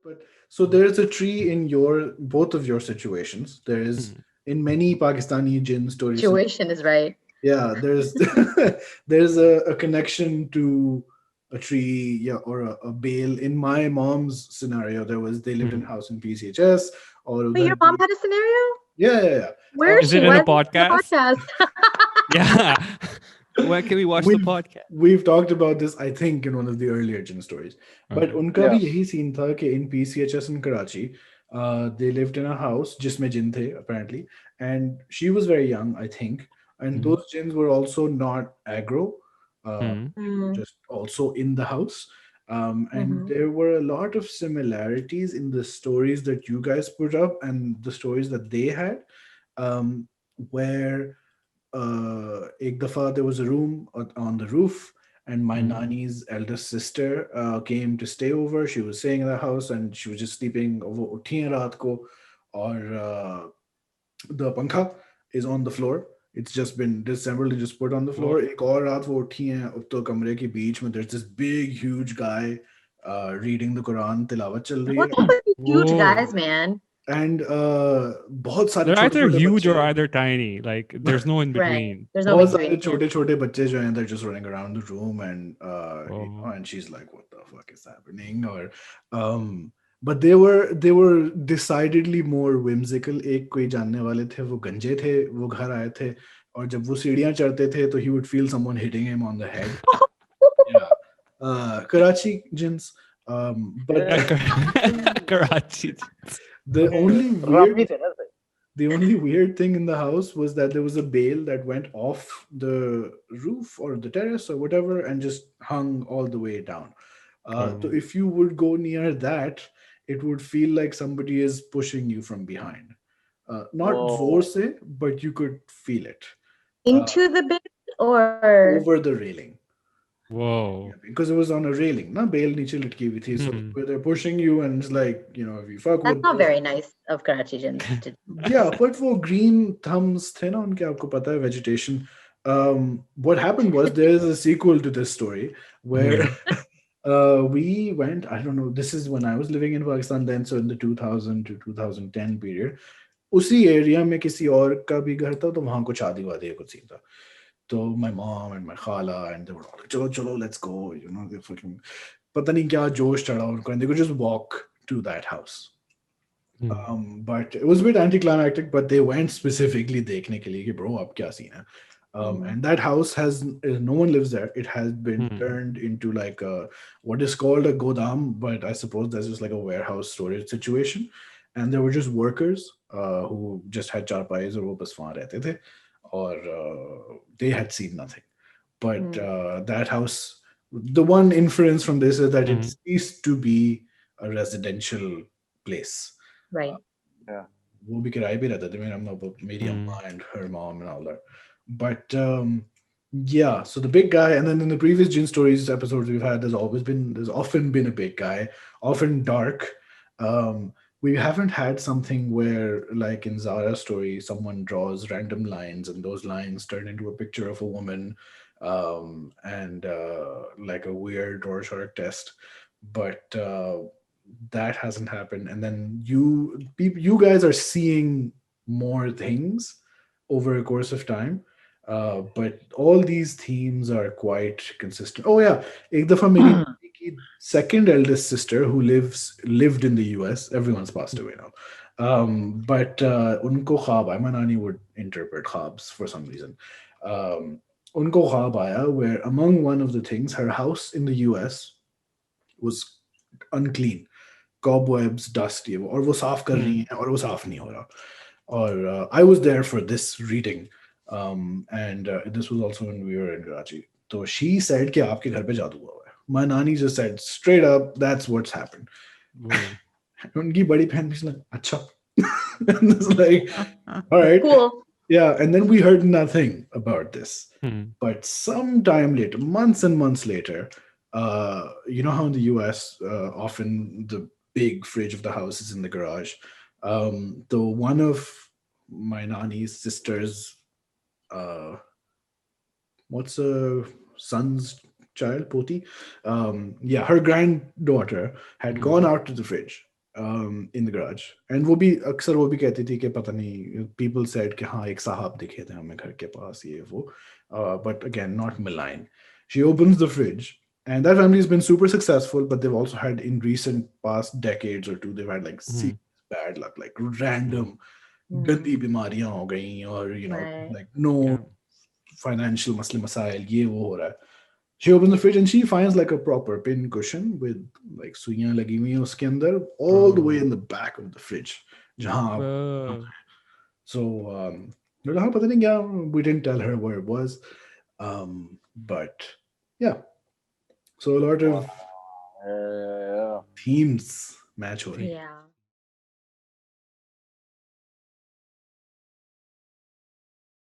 But so there's a tree in your both of your situations. There is Hmm. in many Pakistani jinn stories. Situation is right. Yeah, there's there's a connection to a tree, yeah, or a bale. In my mom's scenario, there was they lived in a Hmm. house in PCHS, or Wait, your udhar mom bhi. had a scenario? Yeah, yeah, yeah. Where is Is she? it in Why a isn't she on the podcast? podcast? Yeah. When can we watch the we've podcast? we've talked about this, I think, in one of the earlier Jinn stories. But Okay. उनका भी Yeah. यही scene था कि in PCHS in Karachi, they lived in a house जिसमें jinn थे apparently, and she was very young, I think, and Hmm. those jinns were also not aggro. Hmm. They were Mm, just also in the house. And mhm. there were a lot of similarities in the stories that you guys put up and the stories that they had, um, where एक दफा there was a room on the roof, and my Hmm. nani's eldest sister came to stay over. She was staying in the house and she was just sleeping. वो उठी हैं रात को और the pankha is on the floor. It's just been disassembled, just put on the Whoa. floor. एक और रात वो उठी हैं अब तो कमरे के बीच में there's this big huge guy reading the Quran, तिलावत चल रही What's है. up with these huge Whoa. guys, man? And बहुत सारे They're छोटे either छोटे huge or बच्चे, either tiny. Like there's no in Right. between. There's no बहुत सारे between. Yeah. छोटे छोटे बच्चे जो हैं they're just running around the room, and Oh. and she's like what the fuck is happening, or but they were decidedly more whimsical. एक कोई जानने वाले थे, वो गंजे थे, वो घर आए थे, और जब वो सीढ़ियाँ चढ़ते थे तो he would feel someone hitting him on the head. Yeah, Karachi jinns. But Yeah, Karachi. the only Rabbi weird थे ना sir. the only weird thing in the house was that there was a bale that went off the roof or the terrace or whatever and just hung all the way down. So Oh. if you would go near that, it would feel like somebody is pushing you from behind. Not Oh. force it, but you could feel it Into the bed or over the railing. Whoa. Yeah, because it was on a railing. Na bail niche latki hui thi, so Hmm. where they're pushing you, and it's like, if you fuck that's with not this. very nice of Karachi Jinn to Yeah, but वो green thumbs थे ना उनके, आपको पता है, vegetation. What happened was there is a sequel to this story where Hmm. we went. I don't know. This is when I was living in Pakistan then, so in the 2000 to 2010 period. उसी area में किसी और का भी घर था, तो वहाँ कुछ शादी वादी कुछ सीन था. तो my mom and my khala and they were all like, चलो चलो let's go. They fucking पता नहीं क्या जोश चढ़ा उनको, and they could just walk to that house. Hmm. But it was a bit anticlimactic, but they went specifically देखने के लिए कि bro अब क्या scene है. And that house has no one lives there. It has been Hmm. turned into like what is called a godam, but I suppose that's just like a warehouse storage situation. And there were just workers who just had charpais और वो बस वहाँ रहते थे, और they had seen nothing. But that house, the one inference from this is that it Hmm. ceased to be a residential place. right. Yeah. वो भी किराए पे रहते थे, मेरी Hmm. अम्मा and her mom and all that. But yeah, so the big guy, and then in the previous Jinn Stories episodes we've had, there's often been a big guy, often dark. We haven't had something where, like in Zara's story, someone draws random lines and those lines turn into a picture of a woman, and like a weird Rorschach test. But that hasn't happened. And then you guys are seeing more things over a course of time. But all these themes are quite consistent. Oh yeah, एक दफा मेरी नानी की second eldest sister who lived in the US. Everyone's passed away now. But उनको ख्वाब आया. My nanny would interpret ख्वाब्s for some reason. उनको ख्वाब आया where among one of the things, her house in the US was unclean, cobwebs, dust, ये वो, और वो साफ कर रही हैं और वो साफ नहीं हो रहा. Or I was there for this reading, and this was also when we were in Karachi. So she said कि आपके घर पे जादू हुआ है. My nanny just said straight up, that's what's happened. Whoa. उनकी बड़ी बहन भी like, अच्छा. And it's like, all right. Cool. Yeah, and then we heard nothing about this. Hmm. But sometime later, months and months later, you know how in the US, often the big fridge of the house is in the garage. The one of my nani's sisters, uh, what's a son's child, Poti? Yeah, her granddaughter had gone out to the fridge in the garage. And वो भी अक्सर वो भी कहती थी कि पता नहीं, people said कि हाँ एक साहब दिखे थे हमें घर के पास ये वो, but again not malign. She opens the fridge, and that family has been super successful, but they've also had in recent past decades or two, they've had like Hmm. serious bad luck, like random Hmm. गंदी बीमारियां हो गई, और Right. like no Yeah. financial मसले मसाइल ये वो हो रहा है. She opens the fridge and she finds like a proper pin cushion with like सुइयां लगी हुई हैं उसके अंदर, all the way Oh. in the back of the fridge जहां आप. Oh. So हाँ पता नहीं क्या, we didn't tell her where it was, but yeah, so a lot Wow. of Yeah. themes match हो रही. Yeah.